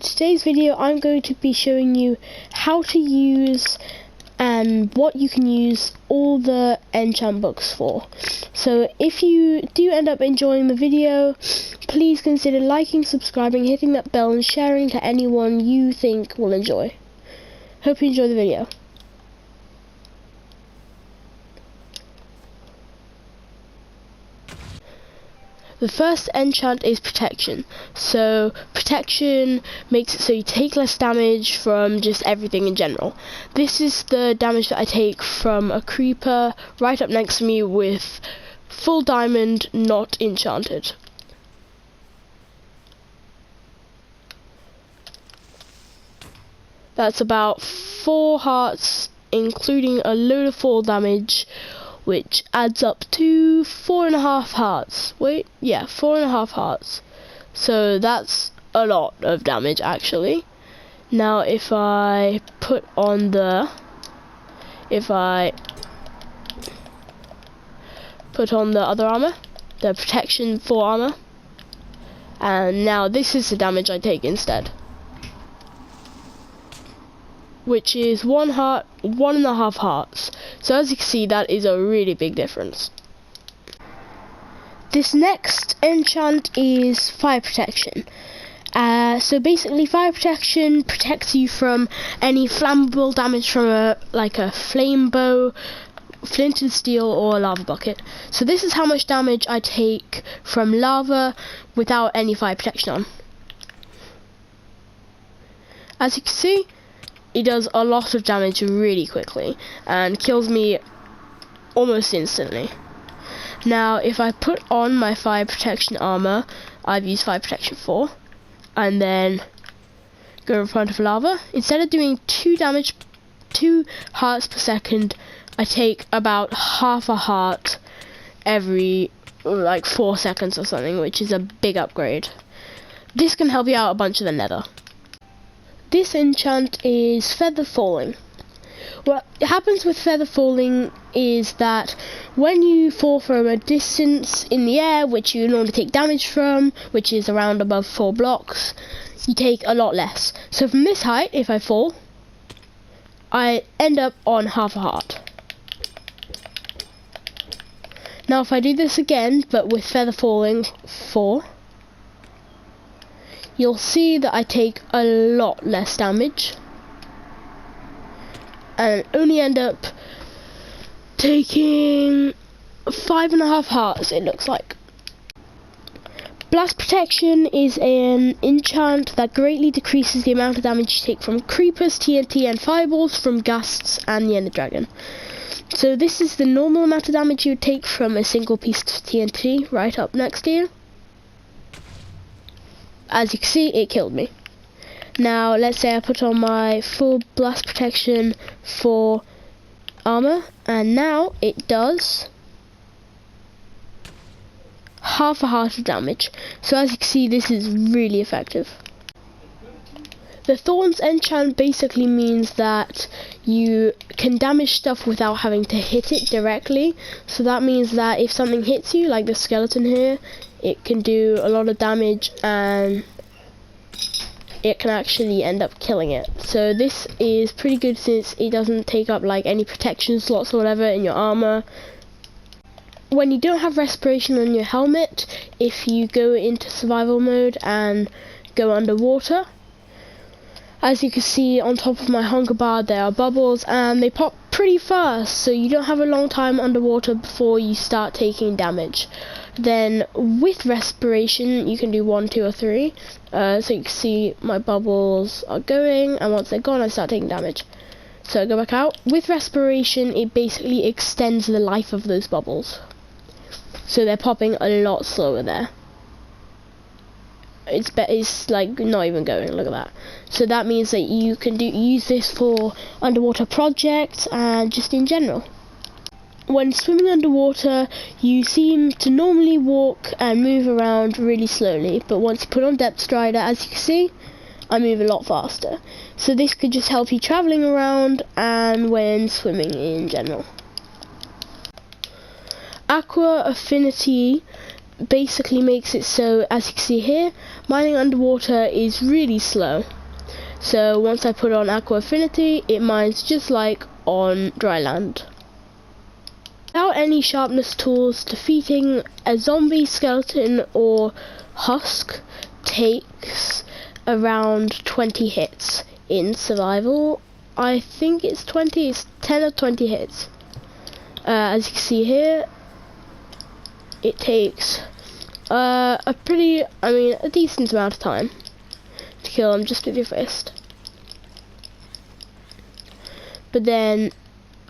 today's video I'm going to be showing you how to use and what you can use all the enchant books for. So if you do end up enjoying the video, please consider liking, subscribing, hitting that bell and sharing to anyone you think will enjoy. Hope you enjoy the video. The first enchant is protection. So protection makes it so you take less damage from just everything in general. This is the damage that I take from a creeper right up next to me with full diamond, not enchanted. That's about 4 hearts, including a load of fall damage, which adds up to 4.5 hearts. Wait, yeah, 4.5 hearts. So that's a lot of damage actually. Now if I put on the other armor, the protection 4 armor, and now this is the damage I take instead, which is 1.5 hearts. So as you can see, that is a really big difference. This next enchant is fire protection. So basically fire protection protects you from any flammable damage from a flame bow, flint and steel, or a lava bucket. So this is how much damage I take from lava without any fire protection on. As you can see, it does a lot of damage really quickly and kills me almost instantly. Now if I put on my fire protection armor, I've used fire protection 4, and then go in front of lava, instead of doing 2 hearts per second, I take about half a heart every 4 seconds or something, which is a big upgrade. This can help you out a bunch of the nether. This enchant is feather falling. What happens with feather falling is that when you fall from a distance in the air, which you normally take damage from, which is around above 4 blocks, you take a lot less. So from this height, if I fall, I end up on half a heart. Now if I do this again, but with feather falling 4, you'll see that I take a lot less damage and only end up taking 5.5 hearts, it looks like. Blast protection is an enchant that greatly decreases the amount of damage you take from creepers, TNT and fireballs, from ghasts and the ender dragon. So this is the normal amount of damage you would take from a single piece of TNT right up next to you. As you can see, it killed me. Now let's say I put on my full blast protection 4 armor, and now it does half a heart of damage. So as you can see, this is really effective. The thorns enchant basically means that you can damage stuff without having to hit it directly. So that means that if something hits you, like the skeleton here, it can do a lot of damage and it can actually end up killing it. So this is pretty good since it doesn't take up any protection slots or whatever in your armor. When you don't have respiration on your helmet, if you go into survival mode and go underwater, as you can see on top of my hunger bar, there are bubbles and they pop pretty fast, so you don't have a long time underwater before you start taking damage. Then with respiration you can do 1, 2 or 3, so you can see my bubbles are going, and once they're gone I start taking damage. So I go back out. With respiration it basically extends the life of those bubbles, so they're popping a lot slower there. It's not even going, look at that. So that means that you can use this for underwater projects and just in general. When swimming underwater, you seem to normally walk and move around really slowly, but once you put on depth strider, as you can see, I move a lot faster. So this could just help you traveling around and when swimming in general. Aqua affinity basically makes it so, as you can see here, mining underwater is really slow. So once I put on Aqua Affinity, it mines just like on dry land. Without any sharpness tools, defeating a zombie, skeleton or husk takes around 20 hits. In survival, I think it's 20, it's 10 or 20 hits. As you can see here, it takes a decent amount of time to kill them just with your fist. But then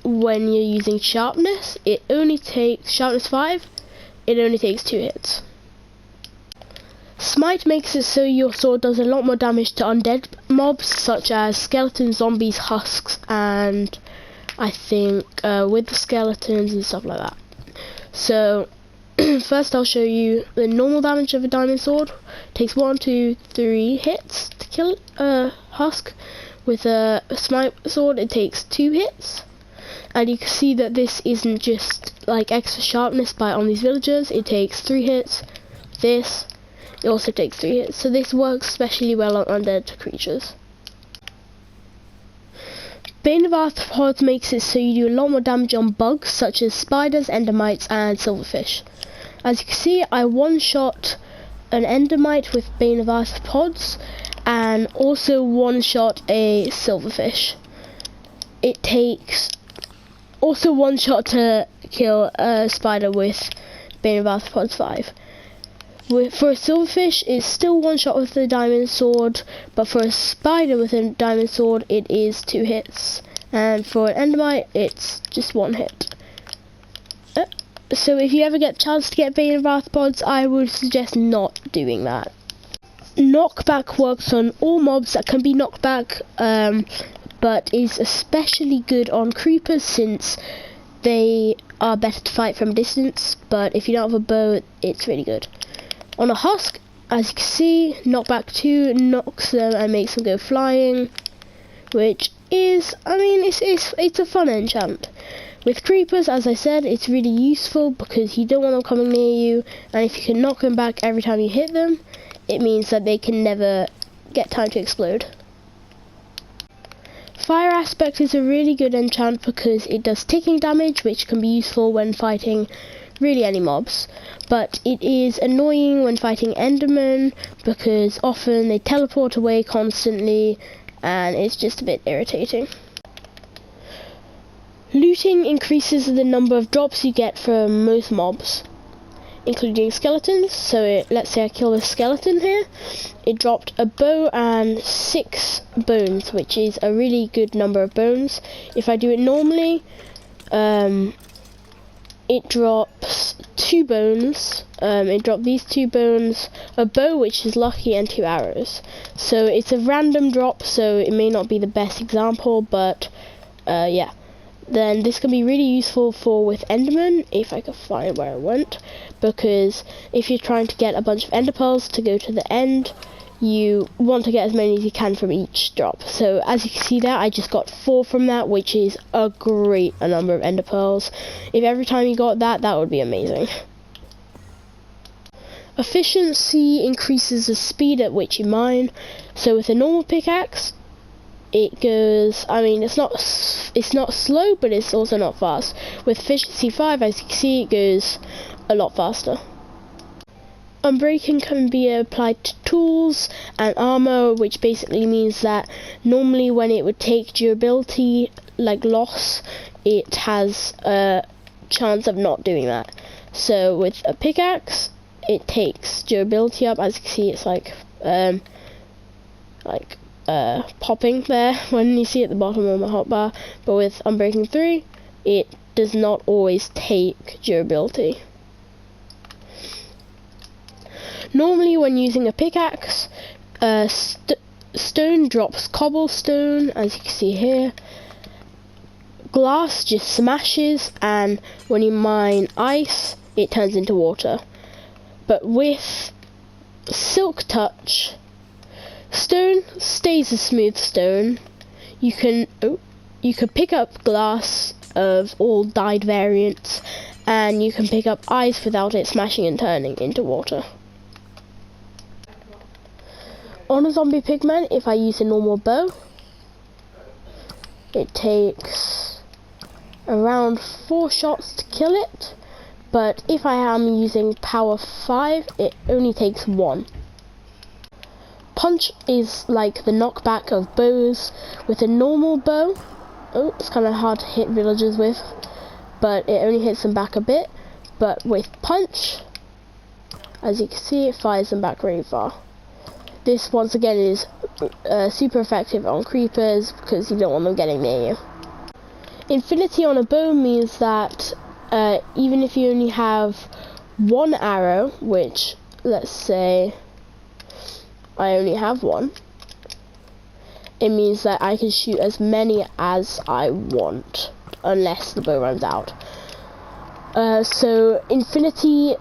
when you're using sharpness, it only takes sharpness 5, it only takes 2 hits. Smite makes it so your sword does a lot more damage to undead mobs such as skeletons, zombies, husks, and I think with the skeletons and stuff like that. So first I'll show you the normal damage of a diamond sword. It takes 1, 2, 3 hits to kill a husk. With a smite sword it takes 2 hits. And you can see that this isn't just like extra sharpness on these villagers, it takes 3 hits. This, it also takes 3 hits. So this works especially well on undead creatures. Bane of Arthropods makes it so you do a lot more damage on bugs such as spiders, endermites and silverfish. As you can see, I one-shot an endermite with Bane of Arthropods and also one-shot a silverfish. It takes also one shot to kill a spider with Bane of Arthropods 5. For a silverfish, it's still one shot with the diamond sword, but for a spider with a diamond sword, it is 2 hits. And for an endermite, it's just 1 hit. So if you ever get a chance to get Bane of Arthropods, I would suggest not doing that. Knockback works on all mobs that can be knocked back, but is especially good on creepers since they are better to fight from distance, but if you don't have a bow, it's really good. On a husk, as you can see, knockback 2 knocks them and makes them go flying, which is, it's a fun enchant. With creepers, as I said, it's really useful because you don't want them coming near you, and if you can knock them back every time you hit them, it means that they can never get time to explode. Fire Aspect is a really good enchant because it does ticking damage, which can be useful when fighting really any mobs, but it is annoying when fighting endermen because often they teleport away constantly and it's just a bit irritating. Looting increases the number of drops you get from most mobs, including skeletons. So let's say I kill a skeleton here, it dropped a bow and 6 bones, which is a really good number of bones. If I do it normally, it drops 2 bones. It dropped these 2 bones, a bow which is lucky, and 2 arrows. So it's a random drop, so it may not be the best example, but yeah. Then this can be really useful with endermen, if I could find where it went, because if you're trying to get a bunch of ender pearls to go to the end, you want to get as many as you can from each drop. So as you can see there, I just got 4 from that, which is a great number of ender pearls. If every time you got that, that would be amazing. Efficiency increases the speed at which you mine. So with a normal pickaxe, it goes, it's not slow, but it's also not fast. With efficiency 5, as you can see, it goes a lot faster. Unbreaking can be applied to tools and armor, which basically means that normally when it would take durability, like loss, it has a chance of not doing that. So with a pickaxe, it takes durability up. As you can see, it's like popping there when you see at the bottom of my hotbar, but with Unbreaking 3 it does not always take durability. Normally when using a pickaxe, stone drops cobblestone, as you can see here. Glass just smashes, and when you mine ice it turns into water. But with Silk Touch, stone stays a smooth stone. You can pick up glass of all dyed variants and you can pick up ice without it smashing and turning into water. On a zombie pigman, if I use a normal bow, it takes around 4 shots to kill it, but if I am using power 5, it only takes 1. Punch is like the knockback of bows. With a normal bow, oh, it's kind of hard to hit villagers with, but it only hits them back a bit. But with punch, as you can see, it fires them back really far. This once again is super effective on creepers because you don't want them getting near you. Infinity on a bow means that even if you only have 1 arrow, which let's say I only have 1, it means that I can shoot as many as I want unless the bow runs out. So infinity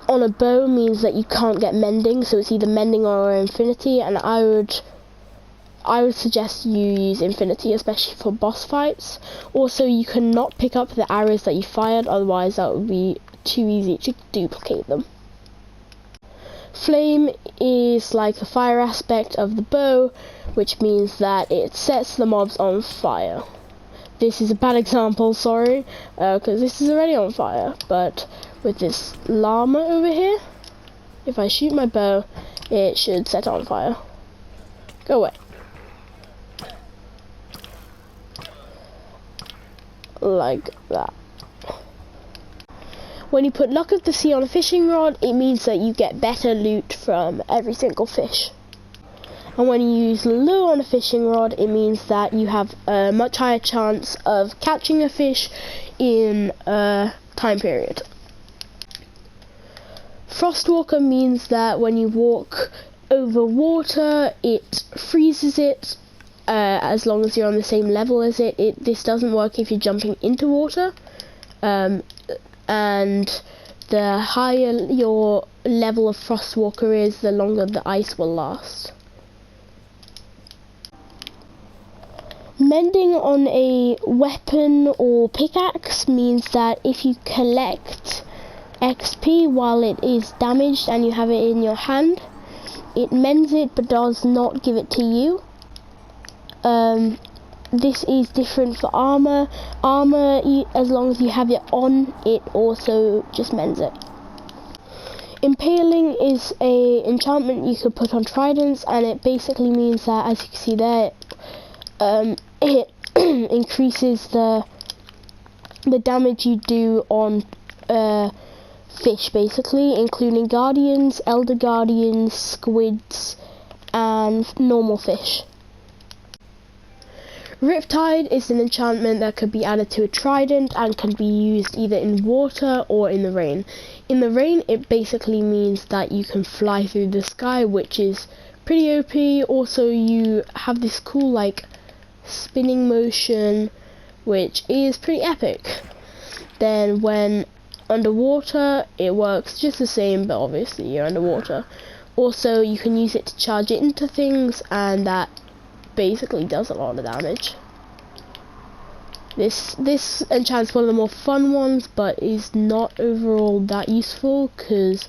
on a bow means that you can't get mending, so it's either mending or infinity, and I would suggest you use infinity, especially for boss fights. Also, you cannot pick up the arrows that you fired, otherwise that would be too easy to duplicate them. Flame is like the fire aspect of the bow, which means that it sets the mobs on fire. This is a bad example, sorry, because this is already on fire, but with this llama over here, if I shoot my bow, it should set on fire. Go away. Like that. When you put Luck of the Sea on a fishing rod, it means that you get better loot from every single fish. And when you use lure on a fishing rod, it means that you have a much higher chance of catching a fish in a time period. Frostwalker means that when you walk over water, it freezes it as long as you're on the same level as it. This doesn't work if you're jumping into water, and the higher your level of Frostwalker is, the longer the ice will last. Mending on a weapon or pickaxe means that if you collect XP while it is damaged and you have it in your hand, it mends it but does not give it to you. This is different for armor. Armor, as long as you have it on, it also just mends it. Impaling is a enchantment you can put on tridents, and it basically means that, as you can see there, it increases the damage you do on fish, basically, including guardians, elder guardians, squids, and normal fish. Riptide is an enchantment that could be added to a trident and can be used either in water or in the rain. In the rain, it basically means that you can fly through the sky, which is pretty OP. Also, you have this cool, like, spinning motion, which is pretty epic. Then when underwater, it works just the same, but obviously you're underwater. Also, you can use it to charge it into things, and that basically does a lot of damage. This enchant's one of the more fun ones, but is not overall that useful because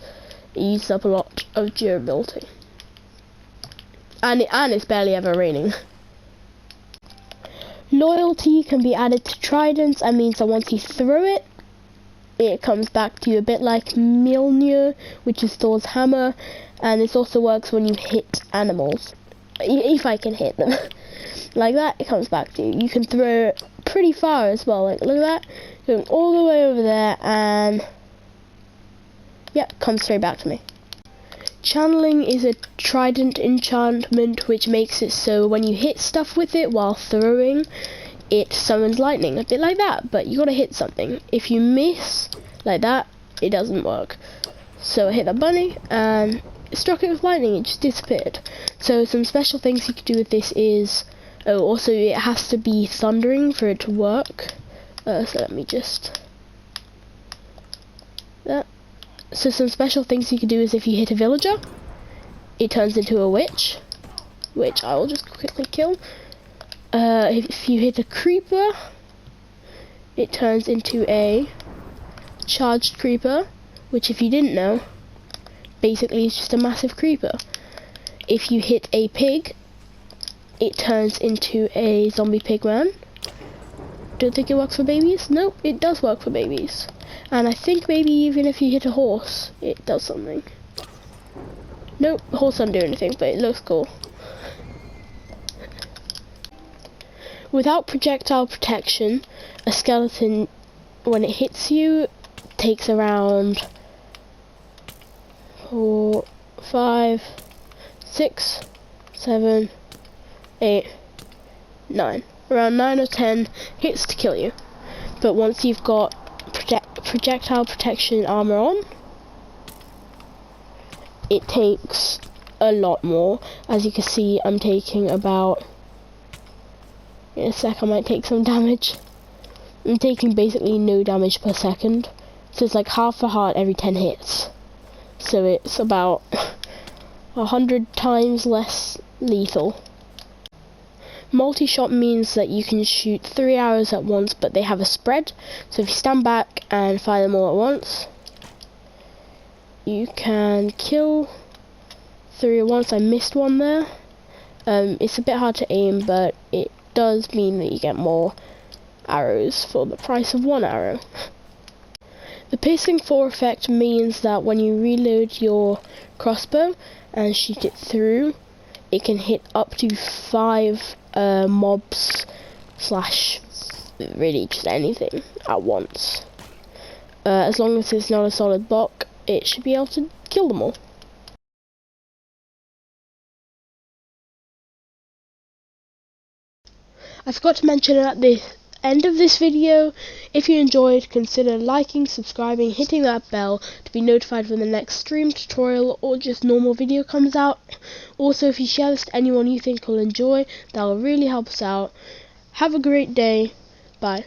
it uses up a lot of durability, and it's barely ever raining. Loyalty can be added to tridents and means that once you throw it, it comes back to you, a bit like Mjolnir, which is Thor's hammer, and this also works when you hit animals. If I can hit them. Like that, it comes back to you. You can throw it pretty far as well. Like, look at that. Going all the way over there, and yep, comes straight back to me. Channeling is a trident enchantment which makes it so when you hit stuff with it while throwing, it summons lightning. A bit like that, but you gotta hit something. If you miss, like that, it doesn't work. So I hit that bunny, and struck it with lightning, it just disappeared. So some special things you could do with this is, also it has to be thundering for it to work. So let me just, that. So some special things you could do is if you hit a villager, it turns into a witch, which I will just quickly kill. If you hit a creeper, it turns into a charged creeper, which if you didn't know, basically is just a massive creeper. If you hit a pig, it turns into a zombie pig man. Don't think it works for babies? Nope, it does work for babies. And I think maybe even if you hit a horse, it does something. Nope, the horse doesn't do anything, but it looks cool. Without projectile protection, a skeleton, when it hits you, takes around 4, 5, 6, 7, 8, 9. Around 9 or 10 hits to kill you. But once you've got projectile protection armor on, it takes a lot more. As you can see, I'm taking about, in a sec I might take some damage. I'm taking basically no damage per second, so it's like half a heart every 10 hits, so it's about 100 times less lethal. Multi-shot means that you can shoot 3 arrows at once, but they have a spread, so if you stand back and fire them all at once, you can kill 3 at once. I missed one there. It's a bit hard to aim, but it does mean that you get more arrows for the price of 1 arrow. The piercing 4 effect means that when you reload your crossbow and shoot it through, it can hit up to 5 mobs slash really just anything at once. As long as it's not a solid block, it should be able to kill them all. I forgot to mention at the end of this video, if you enjoyed, consider liking, subscribing, hitting that bell to be notified when the next stream, tutorial or just normal video comes out. Also, if you share this to anyone you think will enjoy, that will really help us out. Have a great day. Bye.